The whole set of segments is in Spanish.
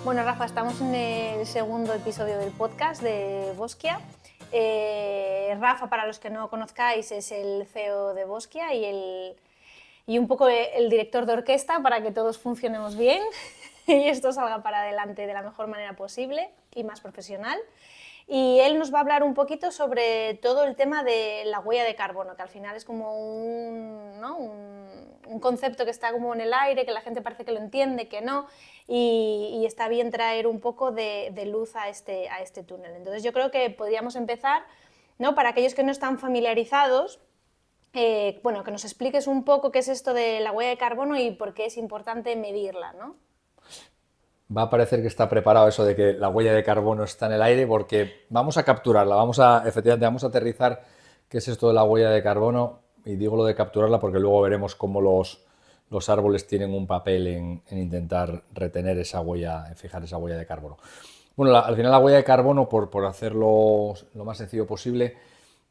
Bueno, Rafa, estamos en el segundo episodio del podcast de Bosquia. Rafa, para los que no conozcáis, es el CEO de Bosquia y un poco el director de orquesta para que todos funcionemos bien y esto salga para adelante de la mejor manera posible y más profesional. Y él nos va a hablar un poquito sobre todo el tema de la huella de carbono, que al final es como un concepto que está como en el aire, que la gente parece que lo entiende, que no, y está bien traer un poco de luz a este túnel. Entonces yo creo que podríamos empezar, ¿no? Para aquellos que no están familiarizados, bueno, que nos expliques un poco qué es esto de la huella de carbono y por qué es importante medirla, ¿no? Va a parecer que está preparado eso de que la huella de carbono está en el aire porque vamos a capturarla, efectivamente, vamos a aterrizar qué es esto de la huella de carbono y digo lo de capturarla porque luego veremos cómo los árboles tienen un papel en intentar retener esa huella, en fijar esa huella de carbono. Bueno, al final la huella de carbono, por hacerlo lo más sencillo posible,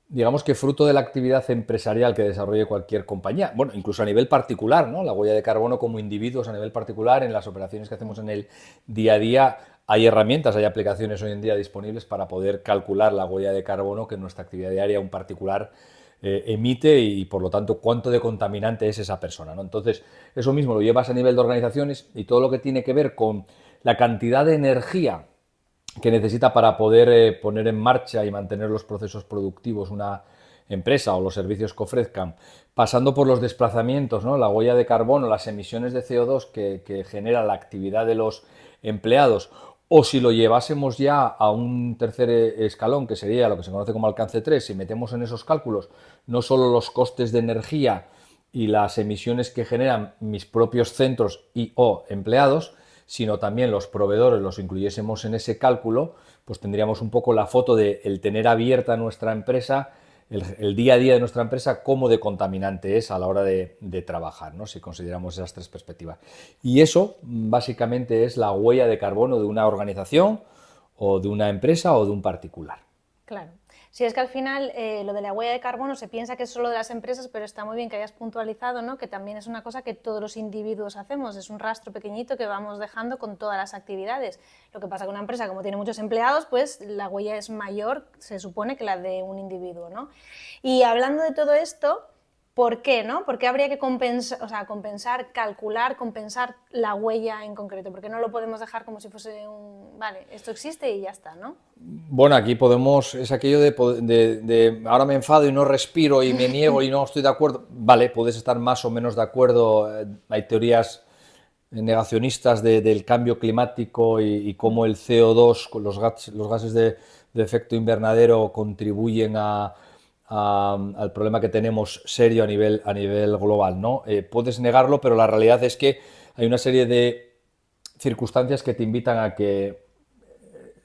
digamos que fruto de la actividad empresarial que desarrolle cualquier compañía, bueno, incluso a nivel particular, ¿no? La huella de carbono como individuos a nivel particular, en las operaciones que hacemos en el día a día, hay herramientas, hay aplicaciones hoy en día disponibles para poder calcular la huella de carbono que en nuestra actividad diaria un particular emite y por lo tanto cuánto de contaminante es esa persona, ¿no? Entonces, eso mismo lo llevas a nivel de organizaciones y todo lo que tiene que ver con la cantidad de energía que necesita para poder poner en marcha y mantener los procesos productivos una empresa o los servicios que ofrezcan, pasando por los desplazamientos, ¿no? La huella de carbono, las emisiones de CO2 que genera la actividad de los empleados, o si lo llevásemos ya a un tercer escalón, que sería lo que se conoce como alcance 3, si metemos en esos cálculos no solo los costes de energía y las emisiones que generan mis propios centros y o empleados, sino también los proveedores los incluyésemos en ese cálculo, pues tendríamos un poco la foto de el tener abierta nuestra empresa, el día a día de nuestra empresa, cómo de contaminante es a la hora de trabajar, ¿no? Si consideramos esas tres perspectivas. Y eso básicamente es la huella de carbono de una organización o de una empresa o de un particular. Claro. Si es que al final lo de la huella de carbono se piensa que es solo de las empresas, pero está muy bien que hayas puntualizado, ¿no? Que también es una cosa que todos los individuos hacemos, es un rastro pequeñito que vamos dejando con todas las actividades. Lo que pasa que una empresa, como tiene muchos empleados, pues la huella es mayor, se supone, que la de un individuo, ¿no? Y hablando de todo esto, ¿por qué, no? ¿Por qué habría que compensar, calcular, compensar la huella en concreto? ¿Por qué no lo podemos dejar como si fuese vale, esto existe y ya está, ¿no? Bueno, aquí es aquello de ahora me enfado y no respiro y me niego y no estoy de acuerdo. Vale, puedes estar más o menos de acuerdo. Hay teorías negacionistas del cambio climático y cómo el CO2, los gases de efecto invernadero, contribuyen al problema que tenemos serio a nivel global, ¿no? Puedes negarlo, pero la realidad es que hay una serie de circunstancias que te invitan a que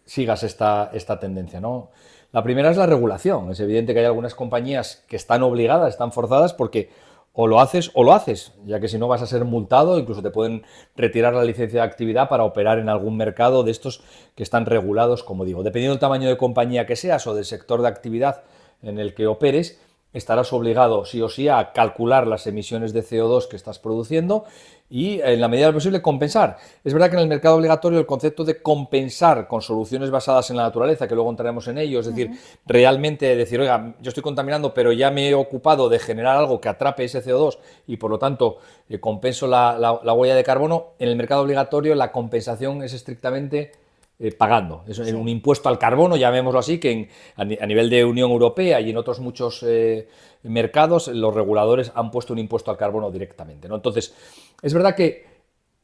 sigas esta tendencia, ¿no? La primera es la regulación. Es evidente que hay algunas compañías que están obligadas, están forzadas, porque o lo haces, ya que si no vas a ser multado, incluso te pueden retirar la licencia de actividad para operar en algún mercado de estos que están regulados, como digo. Dependiendo del tamaño de compañía que seas o del sector de actividad en el que operes, estarás obligado sí o sí a calcular las emisiones de CO2 que estás produciendo y en la medida de lo posible compensar. Es verdad que en el mercado obligatorio el concepto de compensar con soluciones basadas en la naturaleza, que luego entraremos en ello, es decir, realmente decir, oiga, yo estoy contaminando, pero ya me he ocupado de generar algo que atrape ese CO2 y por lo tanto compenso la huella de carbono, en el mercado obligatorio la compensación es estrictamente pagando. Es un Sí. impuesto al carbono, llamémoslo así, que a nivel de Unión Europea y en otros muchos mercados los reguladores han puesto un impuesto al carbono directamente, ¿no? Entonces, es verdad que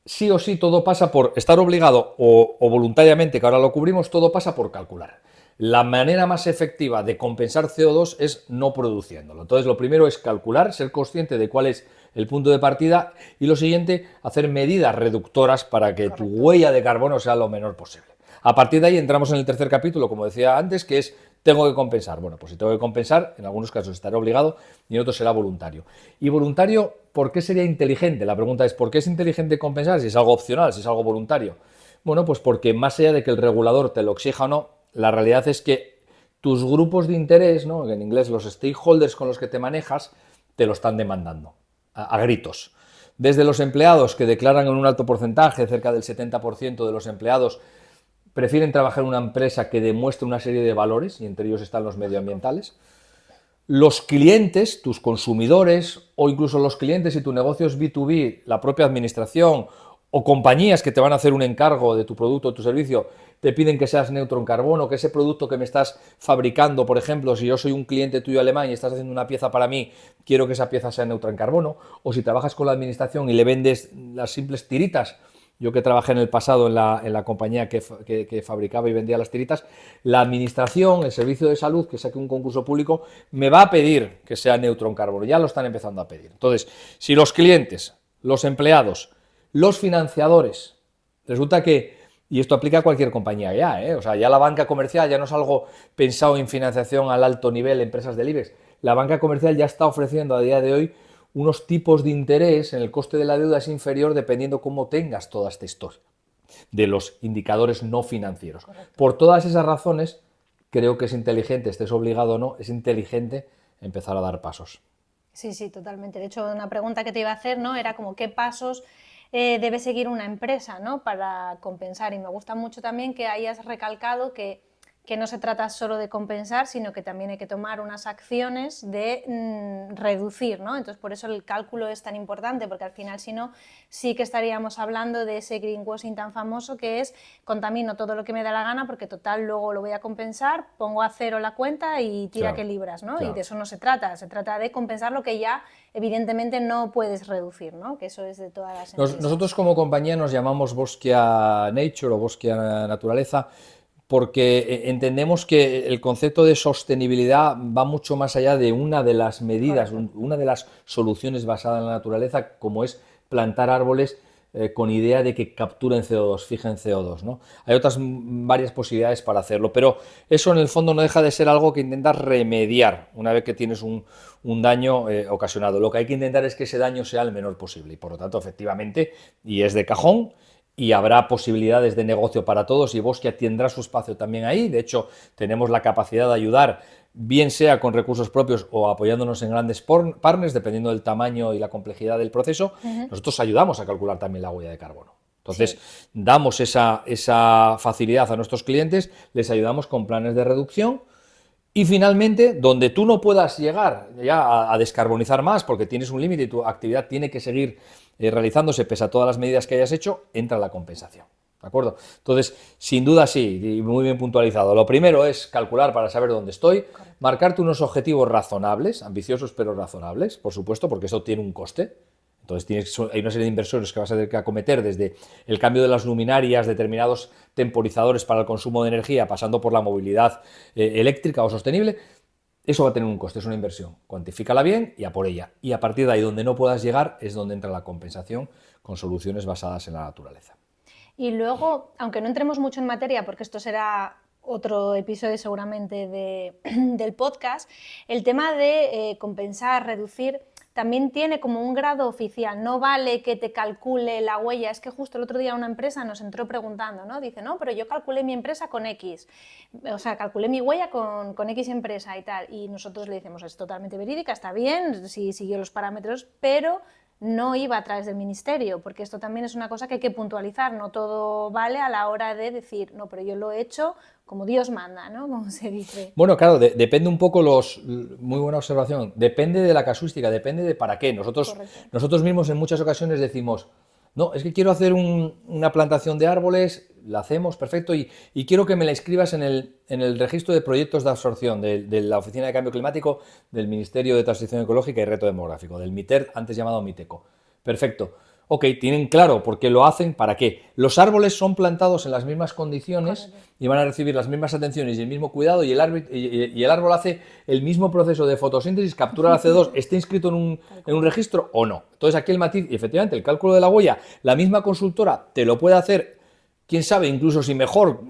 sí o sí todo pasa por estar obligado o voluntariamente, que ahora lo cubrimos, todo pasa por calcular. La manera más efectiva de compensar CO2 es no produciéndolo. Entonces, lo primero es calcular, ser consciente de cuál es el punto de partida y lo siguiente, hacer medidas reductoras para que tu Correcto. huella de carbono sea lo menor posible. A partir de ahí entramos en el tercer capítulo, como decía antes, que es tengo que compensar. Bueno, pues si tengo que compensar, en algunos casos estaré obligado y en otros será voluntario. Y voluntario, ¿por qué sería inteligente? La pregunta es, ¿por qué es inteligente compensar si es algo opcional, si es algo voluntario? Bueno, pues porque más allá de que el regulador te lo exija o no, la realidad es que tus grupos de interés, ¿no? En inglés los stakeholders con los que te manejas, te lo están demandando a gritos. Desde los empleados que declaran en un alto porcentaje, cerca del 70% de los empleados prefieren trabajar en una empresa que demuestre una serie de valores, y entre ellos están los medioambientales. Los clientes, tus consumidores, o incluso los clientes si tu negocio es B2B, la propia administración o compañías que te van a hacer un encargo de tu producto o tu servicio, te piden que seas neutro en carbono, que ese producto que me estás fabricando, por ejemplo, si yo soy un cliente tuyo alemán y estás haciendo una pieza para mí, quiero que esa pieza sea neutra en carbono, o si trabajas con la administración y le vendes las simples tiritas. Yo que trabajé en el pasado en la compañía que fabricaba y vendía las tiritas, la administración, el servicio de salud, que saque un concurso público, me va a pedir que sea neutro en carbono. Ya lo están empezando a pedir. Entonces, si los clientes, los empleados, los financiadores, resulta que, y esto aplica a cualquier compañía ya, o sea, ya la banca comercial ya no es algo pensado en financiación al alto nivel, empresas del IBEX, la banca comercial ya está ofreciendo a día de hoy unos tipos de interés en el coste de la deuda es inferior dependiendo cómo tengas toda esta historia de los indicadores no financieros. Correcto. Por todas esas razones, creo que es inteligente, estés obligado o no, es inteligente empezar a dar pasos. Sí, sí, totalmente. De hecho, una pregunta que te iba a hacer, ¿no? Era como qué pasos debe seguir una empresa, ¿no? Para compensar. Y me gusta mucho también que hayas recalcado que no se trata solo de compensar, sino que también hay que tomar unas acciones de reducir, ¿no? Entonces, por eso el cálculo es tan importante, porque al final, si no, sí que estaríamos hablando de ese greenwashing tan famoso que es contamino todo lo que me da la gana, porque total, luego lo voy a compensar, pongo a cero la cuenta y tira que libras, ¿no? Claro. Y de eso no se trata de compensar lo que ya evidentemente no puedes reducir, ¿no? Que eso es de todas las empresas. Nosotros como compañía nos llamamos Bosquia Nature o Bosquia Naturaleza, porque entendemos que el concepto de sostenibilidad va mucho más allá de una de las medidas, una de las soluciones basadas en la naturaleza, como es plantar árboles con idea de que capturen CO2, fijen CO2, ¿no? Hay otras varias posibilidades para hacerlo, pero eso en el fondo no deja de ser algo que intentas remediar una vez que tienes un daño ocasionado. Lo que hay que intentar es que ese daño sea el menor posible y por lo tanto, efectivamente, y es de cajón, y habrá posibilidades de negocio para todos y Bosquia tendrá su espacio también ahí. De hecho, tenemos la capacidad de ayudar, bien sea con recursos propios o apoyándonos en grandes partners, dependiendo del tamaño y la complejidad del proceso. Nosotros ayudamos a calcular también la huella de carbono. Entonces, damos esa facilidad a nuestros clientes, les ayudamos con planes de reducción. Y finalmente, donde tú no puedas llegar ya a descarbonizar más porque tienes un límite y tu actividad tiene que seguir realizándose pese a todas las medidas que hayas hecho, entra la compensación. ¿De acuerdo? Entonces, sin duda sí, y muy bien puntualizado. Lo primero es calcular para saber dónde estoy, marcarte unos objetivos razonables, ambiciosos pero razonables, por supuesto, porque eso tiene un coste. Entonces hay una serie de inversiones que vas a tener que acometer desde el cambio de las luminarias, determinados temporizadores para el consumo de energía, pasando por la movilidad eléctrica o sostenible. Eso va a tener un coste, es una inversión. Cuantifícala bien y a por ella. Y a partir de ahí, donde no puedas llegar, es donde entra la compensación con soluciones basadas en la naturaleza. Y luego, aunque no entremos mucho en materia, porque esto será otro episodio seguramente del podcast, el tema de compensar, reducir, también tiene como un grado oficial, no vale que te calcule la huella, es que justo el otro día una empresa nos entró preguntando, ¿no? Dice, no, pero yo calculé mi empresa con X, o sea, calculé mi huella con X empresa y tal, y nosotros le decimos, es totalmente verídica, está bien, si siguió los parámetros, pero no iba a través del ministerio, porque esto también es una cosa que hay que puntualizar, no todo vale a la hora de decir, no, pero yo lo he hecho como Dios manda, ¿no? Como se dice. Bueno, claro, depende un poco muy buena observación, depende de la casuística, depende de para qué. Nosotros mismos en muchas ocasiones decimos, no, es que quiero hacer una plantación de árboles, la hacemos, perfecto, y quiero que me la inscribas en el registro de proyectos de absorción de la Oficina de Cambio Climático del Ministerio de Transición Ecológica y Reto Demográfico, del MITER, antes llamado MITECO. Perfecto. Ok, tienen claro por qué lo hacen, para qué. Los árboles son plantados en las mismas condiciones y van a recibir las mismas atenciones y el mismo cuidado y el árbol hace el mismo proceso de fotosíntesis, captura la CO2, esté inscrito en un registro o no. Entonces aquí el matiz, y efectivamente el cálculo de la huella, la misma consultora te lo puede hacer, quién sabe, incluso si mejor,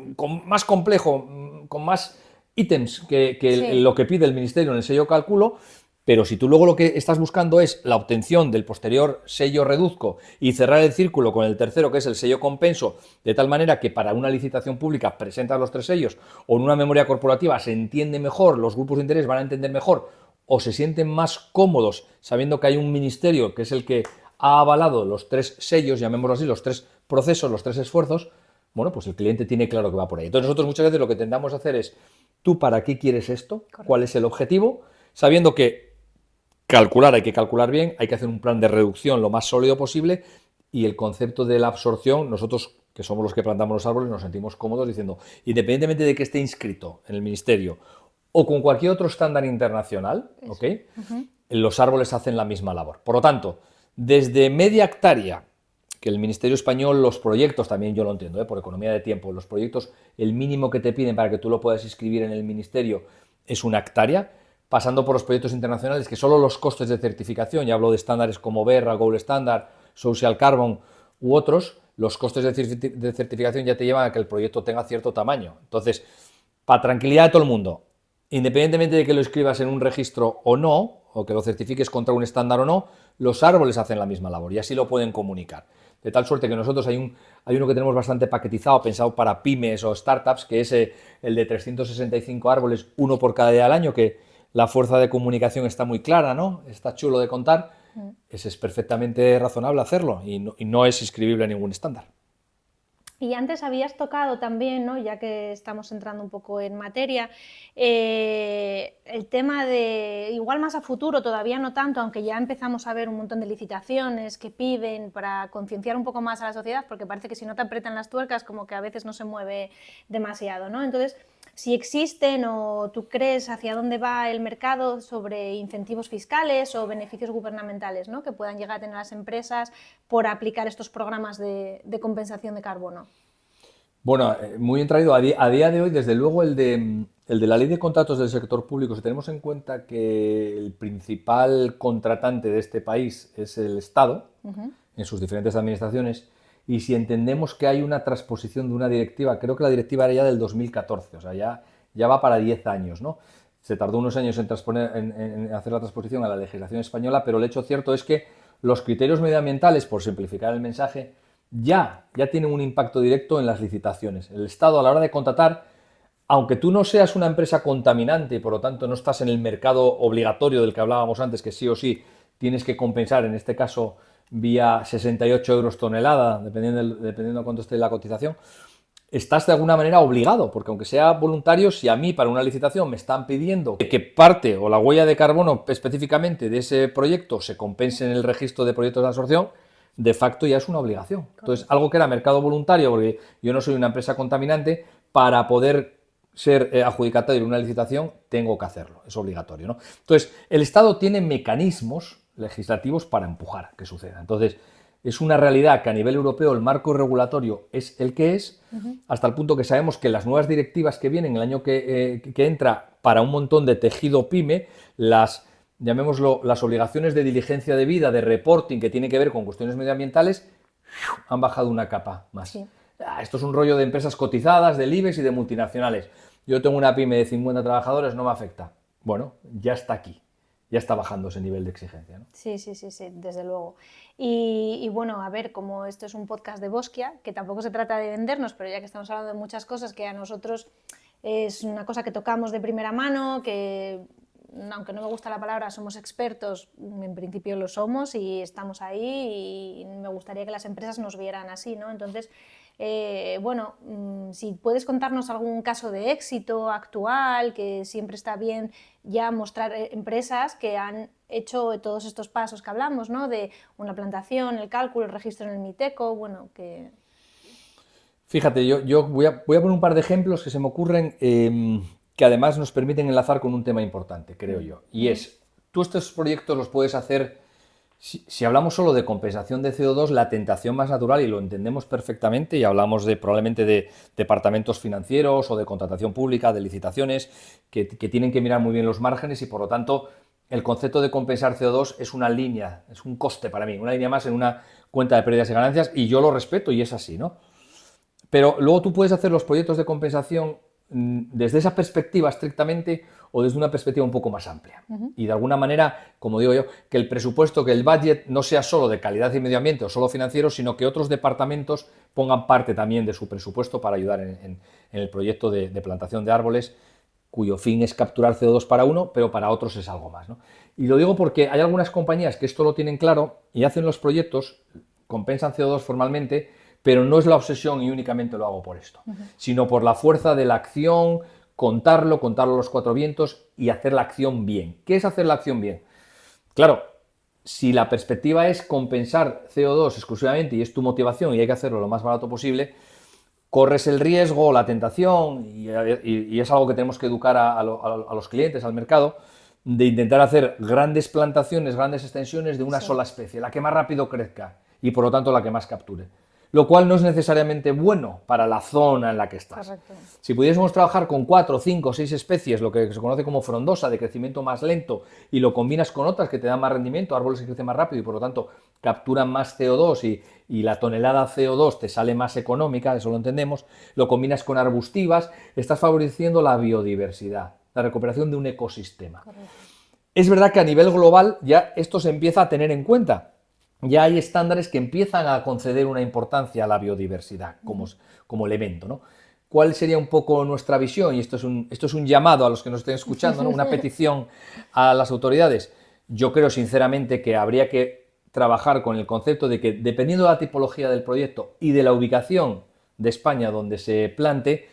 más complejo, con más ítems que lo que pide el Ministerio en el sello cálculo. Pero si tú luego lo que estás buscando es la obtención del posterior sello reduzco y cerrar el círculo con el tercero, que es el sello compenso, de tal manera que para una licitación pública presentas los 3 sellos o en una memoria corporativa se entiende mejor, los grupos de interés van a entender mejor o se sienten más cómodos sabiendo que hay un ministerio que es el que ha avalado los 3 sellos, llamémoslo así, los 3 procesos, los 3 esfuerzos, bueno, pues el cliente tiene claro que va por ahí. Entonces nosotros muchas veces lo que tendamos a hacer es, ¿tú para qué quieres esto? Correcto. ¿Cuál es el objetivo? Sabiendo que hay que calcular bien, hay que hacer un plan de reducción lo más sólido posible y el concepto de la absorción, nosotros que somos los que plantamos los árboles, nos sentimos cómodos diciendo, independientemente de que esté inscrito en el ministerio o con cualquier otro estándar internacional, ¿ok? Los árboles hacen la misma labor. Por lo tanto, desde media hectárea, que el Ministerio Español, los proyectos, también yo lo entiendo, por economía de tiempo, los proyectos, el mínimo que te piden para que tú lo puedas inscribir en el ministerio es 1 hectárea, pasando por los proyectos internacionales, que solo los costes de certificación, ya hablo de estándares como Verra, Gold Standard, Social Carbon u otros, los costes de certificación ya te llevan a que el proyecto tenga cierto tamaño. Entonces, para tranquilidad de todo el mundo, independientemente de que lo escribas en un registro o no, o que lo certifiques contra un estándar o no, los árboles hacen la misma labor y así lo pueden comunicar. De tal suerte que nosotros hay uno que tenemos bastante paquetizado, pensado para pymes o startups, que es el de 365 árboles, uno por cada día del año, que la fuerza de comunicación está muy clara, ¿no? Está chulo de contar. Ese es perfectamente razonable hacerlo y no es inscribible a ningún estándar. Y antes habías tocado también, ¿no? Ya que estamos entrando un poco en materia, el tema de, igual más a futuro, todavía no tanto, aunque ya empezamos a ver un montón de licitaciones que piden para concienciar un poco más a la sociedad, porque parece que si no te apretan las tuercas, como que a veces no se mueve demasiado, ¿no? Entonces, si existen o tú crees hacia dónde va el mercado sobre incentivos fiscales o beneficios gubernamentales, ¿no? Que puedan llegar a tener las empresas por aplicar estos programas de compensación de carbono. Bueno, muy bien traído. A día de hoy, desde luego, el de la ley de contratos del sector público, si tenemos en cuenta que el principal contratante de este país es el Estado, en sus diferentes administraciones, y si entendemos que hay una transposición de una directiva, creo que la directiva era ya del 2014, o sea, ya va para 10 años, ¿no? Se tardó unos años en hacer la transposición a la legislación española, pero el hecho cierto es que los criterios medioambientales, por simplificar el mensaje, ya tienen un impacto directo en las licitaciones. El Estado, a la hora de contratar, aunque tú no seas una empresa contaminante y por lo tanto no estás en el mercado obligatorio del que hablábamos antes, que sí o sí tienes que compensar, en este caso vía 68 euros tonelada, dependiendo de cuánto esté la cotización, estás de alguna manera obligado, porque aunque sea voluntario, si a mí para una licitación me están pidiendo que parte o la huella de carbono específicamente de ese proyecto se compense en el registro de proyectos de absorción, de facto ya es una obligación. Entonces, algo que era mercado voluntario, porque yo no soy una empresa contaminante, para poder ser adjudicatario de una licitación, tengo que hacerlo, es obligatorio, ¿no? Entonces, el Estado tiene mecanismos legislativos para empujar que suceda. Entonces, es una realidad que a nivel europeo el marco regulatorio es el que es, hasta el punto que sabemos que las nuevas directivas que vienen el año que entra para un montón de tejido pyme, llamémoslo, las obligaciones de diligencia debida, de reporting que tiene que ver con cuestiones medioambientales, han bajado una capa más. Sí. Esto es un rollo de empresas cotizadas, del IBEX y de multinacionales. Yo tengo una pyme de 50 trabajadores, no me afecta. Bueno, ya está aquí. Ya está bajando ese nivel de exigencia, ¿no? Sí, desde luego. Y bueno, a ver, como esto es un podcast de Bosquia, que tampoco se trata de vendernos, pero ya que estamos hablando de muchas cosas que a nosotros es una cosa que tocamos de primera mano, que aunque no me gusta la palabra, somos expertos, en principio lo somos y estamos ahí y me gustaría que las empresas nos vieran así, ¿no? Entonces, bueno, si puedes contarnos algún caso de éxito actual, que siempre está bien ya mostrar empresas que han hecho todos estos pasos que hablamos, ¿no? De una plantación, el cálculo, el registro en el MITECO, bueno, que... Fíjate, yo voy a poner un par de ejemplos que se me ocurren que además nos permiten enlazar con un tema importante, creo yo. Y es, tú estos proyectos los puedes hacer, si hablamos solo de compensación de CO2, la tentación más natural, y lo entendemos perfectamente, y hablamos probablemente de departamentos financieros o de contratación pública, de licitaciones, que tienen que mirar muy bien los márgenes y por lo tanto el concepto de compensar CO2 es una línea, es un coste para mí, una línea más en una cuenta de pérdidas y ganancias, y yo lo respeto y es así, ¿no? Pero luego tú puedes hacer los proyectos de compensación desde esa perspectiva estrictamente o desde una perspectiva un poco más amplia. Y de alguna manera, como digo yo, que el presupuesto, que el budget no sea solo de calidad y medio ambiente o solo financiero, sino que otros departamentos pongan parte también de su presupuesto para ayudar en el proyecto de plantación de árboles, cuyo fin es capturar CO2 para uno, pero para otros es algo más, ¿no? Y lo digo porque hay algunas compañías que esto lo tienen claro y hacen los proyectos, compensan CO2 formalmente, pero no es la obsesión y únicamente lo hago por esto, sino por la fuerza de la acción, contarlo a los cuatro vientos y hacer la acción bien. ¿Qué es hacer la acción bien? Claro, si la perspectiva es compensar CO2 exclusivamente y es tu motivación y hay que hacerlo lo más barato posible, corres el riesgo, la tentación, y es algo que tenemos que educar a los clientes, al mercado, de intentar hacer grandes plantaciones, grandes extensiones de una sola especie, la que más rápido crezca y por lo tanto la que más capture. Lo cual no es necesariamente bueno para la zona en la que estás. Correcto. Si pudiésemos trabajar con 4, 5, 6 especies, lo que se conoce como frondosa, de crecimiento más lento, y lo combinas con otras que te dan más rendimiento, árboles que crecen más rápido y por lo tanto capturan más CO2 y la tonelada CO2 te sale más económica, eso lo entendemos, lo combinas con arbustivas, estás favoreciendo la biodiversidad, la recuperación de un ecosistema. Correcto. Es verdad que a nivel global ya esto se empieza a tener en cuenta. Ya hay estándares que empiezan a conceder una importancia a la biodiversidad como elemento, ¿no? ¿Cuál sería un poco nuestra visión? Y esto es un llamado a los que nos estén escuchando, ¿no? Una petición a las autoridades. Yo creo sinceramente que habría que trabajar con el concepto de que, dependiendo de la tipología del proyecto y de la ubicación de España donde se plante,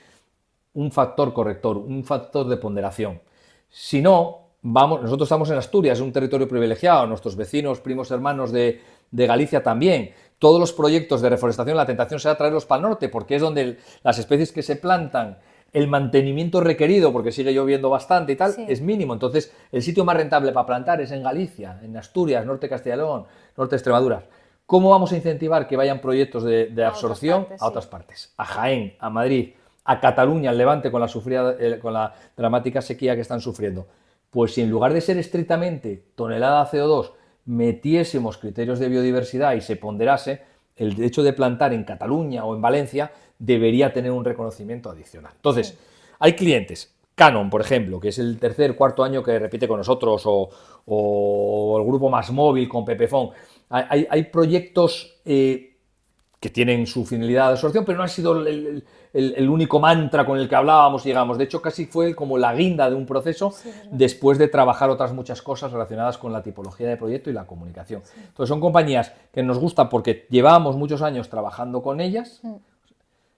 un factor corrector, un factor de ponderación. Si no, nosotros estamos en Asturias, un territorio privilegiado, nuestros vecinos, primos, hermanos de Galicia también. Todos los proyectos de reforestación, la tentación será traerlos para el norte, porque es donde las especies que se plantan, el mantenimiento requerido, porque sigue lloviendo bastante y tal, es mínimo. Entonces, el sitio más rentable para plantar es en Galicia, en Asturias, norte de Castilla y León, norte de Extremadura. ¿Cómo vamos a incentivar que vayan proyectos de absorción a otras partes? A Jaén, a Madrid, a Cataluña, al Levante, con la dramática sequía que están sufriendo. Pues si en lugar de ser estrictamente tonelada CO2, metiésemos criterios de biodiversidad y se ponderase, el hecho de plantar en Cataluña o en Valencia debería tener un reconocimiento adicional. Entonces, hay clientes, Canon, por ejemplo, que es el tercer, cuarto año que repite con nosotros, o el grupo MásMóvil con Pepefon. Hay proyectos que tienen su finalidad de absorción, pero no ha sido el único mantra con el que hablábamos y llegamos. De hecho, casi fue como la guinda de un proceso después de trabajar otras muchas cosas relacionadas con la tipología de proyecto y la comunicación. Entonces, son compañías que nos gustan porque llevábamos muchos años trabajando con ellas.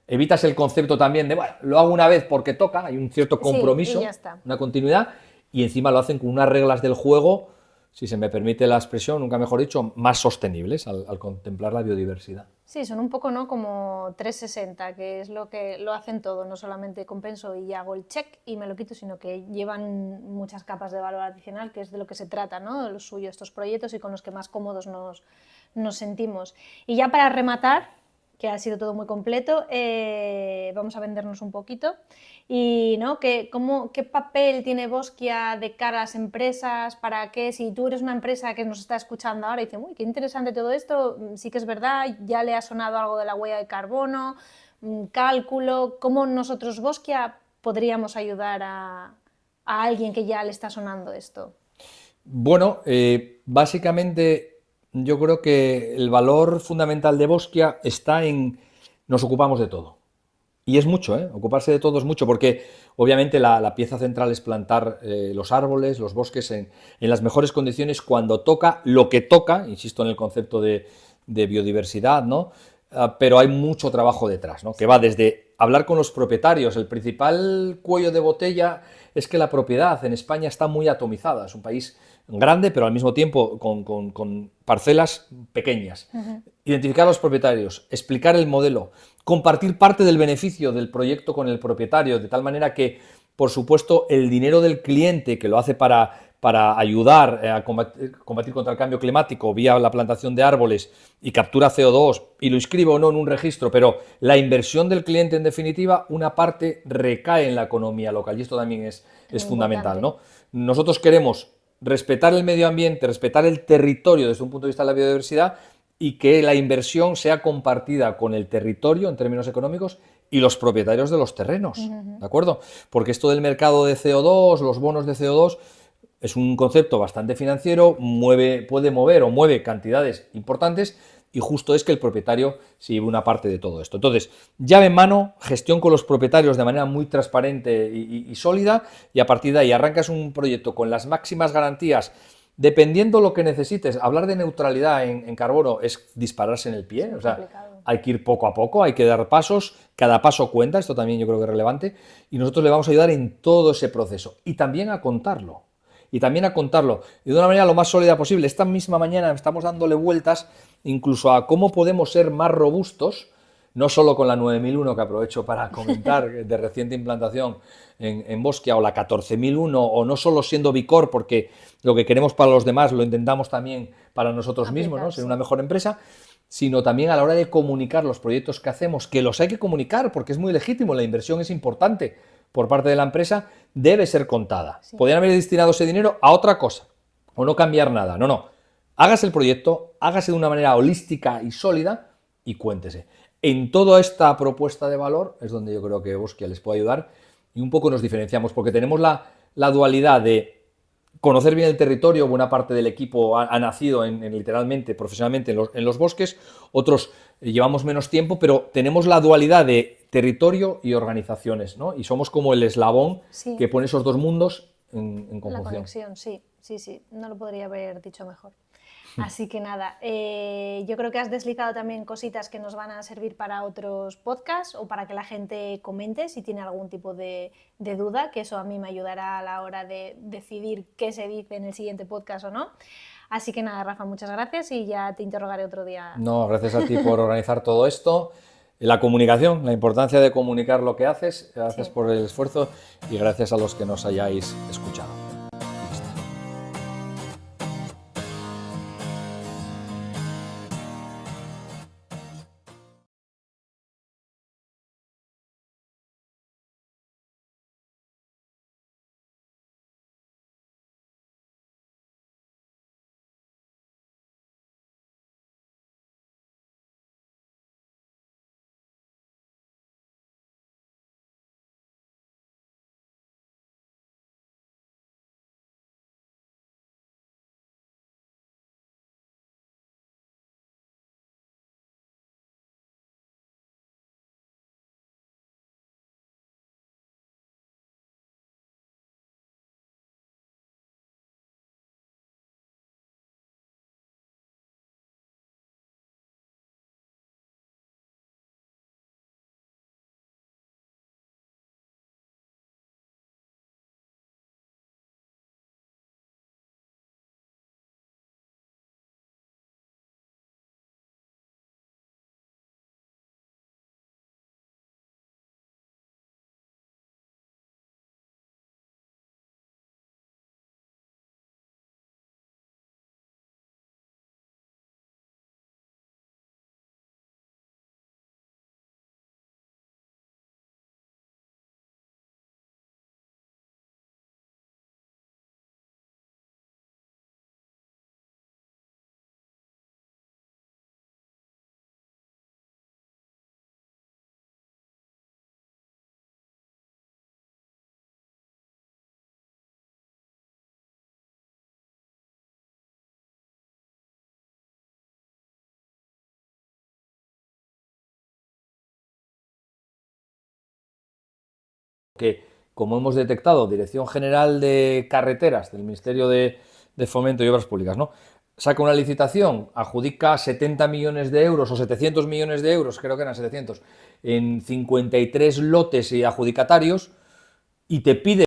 Evitas el concepto también de, bueno, lo hago una vez porque toca, hay un cierto compromiso, una continuidad, y encima lo hacen con unas reglas del juego, si se me permite la expresión, nunca mejor dicho, más sostenibles al contemplar la biodiversidad. Sí, son un poco, ¿no?, como 360, que es lo que lo hacen todo, no solamente compenso y hago el check y me lo quito, sino que llevan muchas capas de valor adicional, que es de lo que se trata, ¿no?, de lo suyo, estos proyectos, y con los que más cómodos nos sentimos. Y ya para rematar, que ha sido todo muy completo, vamos a vendernos un poquito. Y, ¿no?, ¿qué papel tiene Bosquia de cara a las empresas? Para que, si tú eres una empresa que nos está escuchando ahora y dice, uy, qué interesante todo esto, sí que es verdad, ya le ha sonado algo de la huella de carbono, cálculo, ¿cómo nosotros, Bosquia, podríamos ayudar a alguien que ya le está sonando esto? Bueno, básicamente yo creo que el valor fundamental de Bosquia está en nos ocupamos de todo. Y es mucho, ocuparse de todo es mucho, porque obviamente la pieza central es plantar los árboles, los bosques en las mejores condiciones cuando toca lo que toca, insisto en el concepto de biodiversidad, ¿no? Pero hay mucho trabajo detrás, ¿no? Que va desde hablar con los propietarios. El principal cuello de botella es que la propiedad en España está muy atomizada, es un país grande, pero al mismo tiempo con parcelas pequeñas. Identificar a los propietarios, explicar el modelo, compartir parte del beneficio del proyecto con el propietario, de tal manera que, por supuesto, el dinero del cliente, que lo hace para ayudar a combatir contra el cambio climático vía la plantación de árboles y captura CO2, y lo inscribe o no en un registro, pero la inversión del cliente, en definitiva, una parte recae en la economía local, y esto también es fundamental, ¿no? Nosotros queremos respetar el medio ambiente, respetar el territorio desde un punto de vista de la biodiversidad, y que la inversión sea compartida con el territorio en términos económicos y los propietarios de los terrenos, ¿de acuerdo? Porque esto del mercado de CO2, los bonos de CO2, es un concepto bastante financiero, puede mover o mueve cantidades importantes, y justo es que el propietario se lleve una parte de todo esto. Entonces, llave en mano, gestión con los propietarios de manera muy transparente y sólida, y a partir de ahí arrancas un proyecto con las máximas garantías, dependiendo lo que necesites. Hablar de neutralidad en carbono es dispararse en el pie, o sea, hay que ir poco a poco, hay que dar pasos, cada paso cuenta, esto también yo creo que es relevante, y nosotros le vamos a ayudar en todo ese proceso, y también a contarlo. Y de una manera lo más sólida posible. Esta misma mañana estamos dándole vueltas incluso a cómo podemos ser más robustos, no solo con la 9001 que aprovecho para comentar de reciente implantación en Bosquia, o la 14001, o no solo siendo Bicor, porque lo que queremos para los demás lo intentamos también para nosotros mismos, ¿no? Ser una mejor empresa, sino también a la hora de comunicar los proyectos que hacemos, que los hay que comunicar porque es muy legítimo, la inversión es importante por parte de la empresa, debe ser contada. Sí. Podrían haber destinado ese dinero a otra cosa, o no cambiar nada. No. Hágase el proyecto, hágase de una manera holística y sólida y cuéntese. En toda esta propuesta de valor es donde yo creo que Bosquia les puede ayudar, y un poco nos diferenciamos porque tenemos la dualidad de conocer bien el territorio. Buena parte del equipo ha nacido literalmente, profesionalmente en los bosques, otros llevamos menos tiempo, pero tenemos la dualidad de territorio y organizaciones, ¿no? Y somos como el eslabón que pone esos dos mundos en conjunción. La conexión, sí, no lo podría haber dicho mejor. Así que nada, yo creo que has deslizado también cositas que nos van a servir para otros podcasts, o para que la gente comente si tiene algún tipo de duda, que eso a mí me ayudará a la hora de decidir qué se dice en el siguiente podcast o no. Así que nada, Rafa, muchas gracias, y ya te interrogaré otro día. No, gracias a ti por organizar todo esto. La comunicación, la importancia de comunicar lo que haces, gracias por el esfuerzo, y gracias a los que nos hayáis escuchado. Que, como hemos detectado, Dirección General de Carreteras del Ministerio de Fomento y Obras Públicas, ¿no?, saca una licitación, adjudica 70 millones de euros o 700 millones de euros, creo que eran 700, en 53 lotes y adjudicatarios, y te pide